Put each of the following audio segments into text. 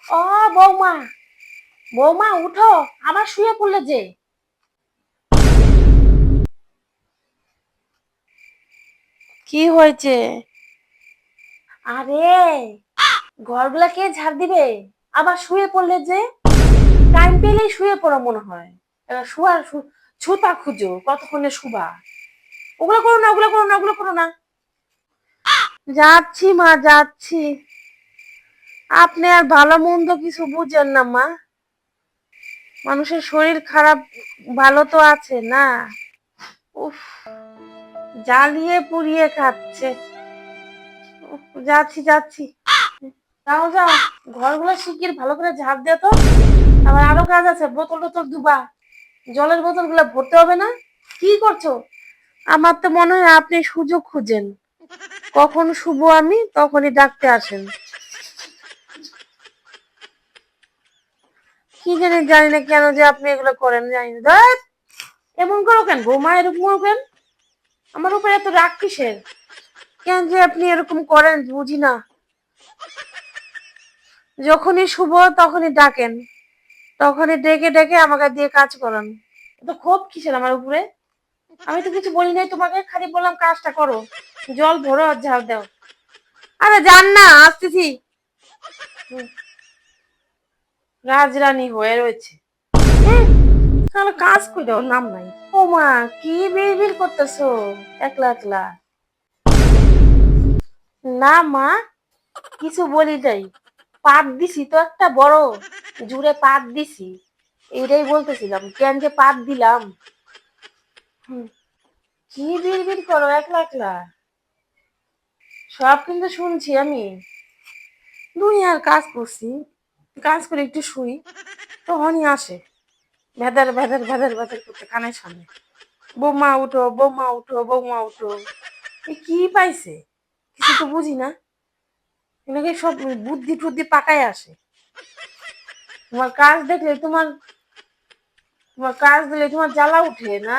ও বৌমা, বৌমা উঠো, আবার শুয়ে পড়লে যে। কি হয়েছে? আরে ঘরগুলা কে ঝাড় দিবে? আবার শুয়ে পড়লে যে। টাইম পেলেই শুয়ে পড়ো মনে হয়। এবার ছুতা খুঁজো, কতক্ষণে শুবা। ওগুলো করো না, ওগুলো করো না, ওগুলো করো না। যাচ্ছি মা, যাচ্ছি। আপনি আর ভালো মন্দ কিছু বুঝেন না মা। মানুষের শরীর খারাপ, ভালো তো আছে না। উফ, জ্বালিয়ে পুড়িয়ে খাচ্ছে। উফ, যাচ্ছি যাচ্ছি। যাও যাও, ঘরগুলো শিগগির ভালো করে ঝাড় দে তো। আবার আরো কাজ আছে, বোতল টোতল দুবা, জলের বোতল গুলা ভরতে হবে না? কি করছো? আমার তো মনে হয় আপনি সুযোগ খুঁজেন, কখন শুভ আমি তখনই ডাকতে আসেন। কি জানি, জানি না কেন যে আপনি এগুলো করেন, জানি না। ধ্যাৎ, এমন করো কেন বৌমা, এরকম করো কেন? আমার উপরে এত রাগ কিসের? কেন যে আপনি এরকম করেন বুঝি না। যখনই শুভ তখনই ডাকেন, তখনই ডেকে ডেকে আমাকে দিয়ে কাজ করান। তো ক্ষোভ কিসের আমার উপরে? আমি তো কিছু বলি নাই তোমাকে, খালি বললাম কাজটা করো, জল ভরো আর ঝাড় দাও। আরে যান না, আসতেছি। হুম, রাজরানী হয়ে রয়েছে। হ্যাঁ, তাহলে কাজ করে দাও, নাম নাই। ও মা, কি বিড়বিড় করতেছো একলা একলা? না মা, কিছু বলি নাই। পাত দিছি তো একটা বড়, জুড়ে পাত দিছি, এইটাই বলতেছিলাম কেন যে পাত দিলাম। হুম, কি বিড়বিড় করো একলা একলা? সব কিন্তু শুনছি আমি। দুনিয়ার কাজ করছি, কাজ করে একটু শুই, তখনই আসে ভেদার ভেদার ভেদার ভেদার করতে কানের সামনে। বৌমা উঠো, বৌমা উঠো, বৌমা উঠো। এ কি পাইছে? কিছু তো বুঝি না। এনাকে সব বুদ্ধি টুদ্ধি পাকায় আসে। তোমার কাজ দেখলে তোমার, তোমার কাজ দিলে তোমার জ্বালা উঠে না?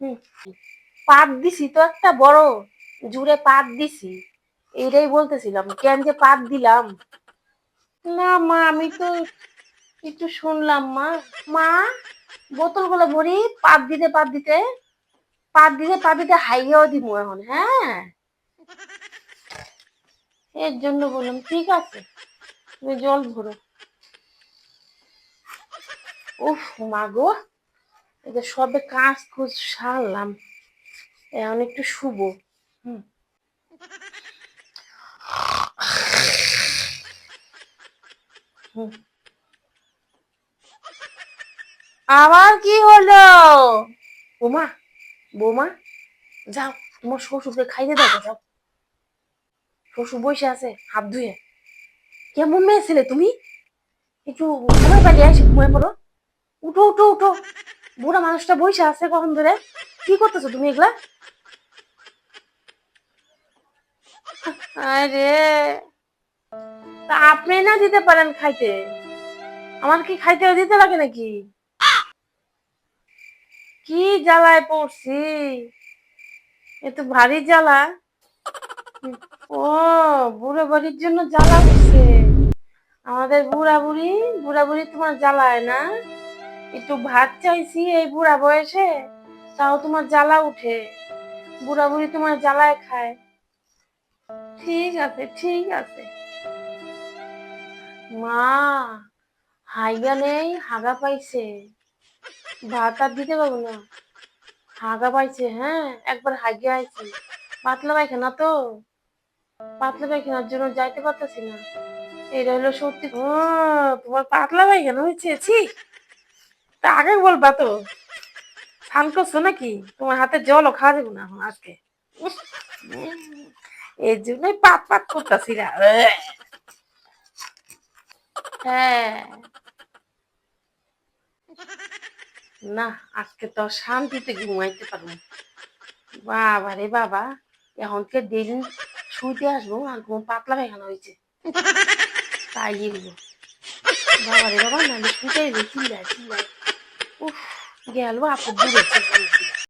হুম, পাত দিছি তো একটা বড়, জুড়ে পাত দিছি, এইটাই বলতেছিলাম কেন যে পাত দিলাম। না মা, আমি তো একটু শুনলাম মা। মা, বোতলগুলো ভরি, পাত দিতে পাত দিতে, পাত দিতে পাত দিতে হাইয়াও দিব এখন, হ্যাঁ। এর জন্য বললাম ঠিক আছে, তুমি জল ভরো। উফ মা গো, এই যে সবে কাজ কুজ সারলাম, এখন একটু শুভ। হুম, হুম। আবার কি হলো? বোমা, বৌমা, যাও, তোমার শ্বশুরকে খাইতে দাও, যাও। শ্বশুর বসে আছে হাত ধুয়ে। কেমন মেয়ে ছিলে তুমি? একটু ঘুমাই পালিয়ে এসে ঘুমাই পড়ো। উঠো উঠো উঠো, বুড়া মানুষটা বসে আছে কখন ধরে। কি করতেছো তুমি এগুলা? আরে, তা আপনি না দিতে পারেন খাইতে, আমার কি খাইতে দিতে লাগে নাকি? কি জ্বালায় পড়ছি, এ তো ভারী জ্বালা। ও, বুড়ো বাড়ির জন্য জ্বালা উঠছে। আমাদের বুড়া বুড়ি তোমার জ্বালায় না? একটু ভাত চাইছি এই বুড়া বয়সে, তাও তোমার জ্বালা উঠে। বুড়া বুড়ি তোমার জ্বালায় খায়। ঠিক আছে ঠিক আছে। মা, হাইগা নেই, হাগা পাইছে। ভাত আর দিতে পারবো না, হাগা পাইছে। হ্যাঁ, একবার হাগিয়ে আইছি। পাতলা পায়খানা তো, পাতলা পায়খানার জন্য যাইতে পারতেছি না। এটা হলো সত্যি। ও, তোমার পাতলা পায়খানা হয়েছে? ছি, তা আগে বলবা তো। স্নান করছো নাকি? তোমার হাতে জলও খাওয়া যাবে না এখন আজকে। উফ, এই জন্যই পাত পাত করতেছি না। হ্যাঁ, না, আজকে তো শান্তিতে ঘুমাইতে পারবো। বাবা রে বাবা, এখন কে দিন শুইতে আসবো আর ঘুম পাতলা পায়খানা হয়েছে, তাই এগুলো। বাবা রে বাবা, নাহলে শুইতে চিল্লায় চিল্লায়। উফ, গেল আপদ দূরে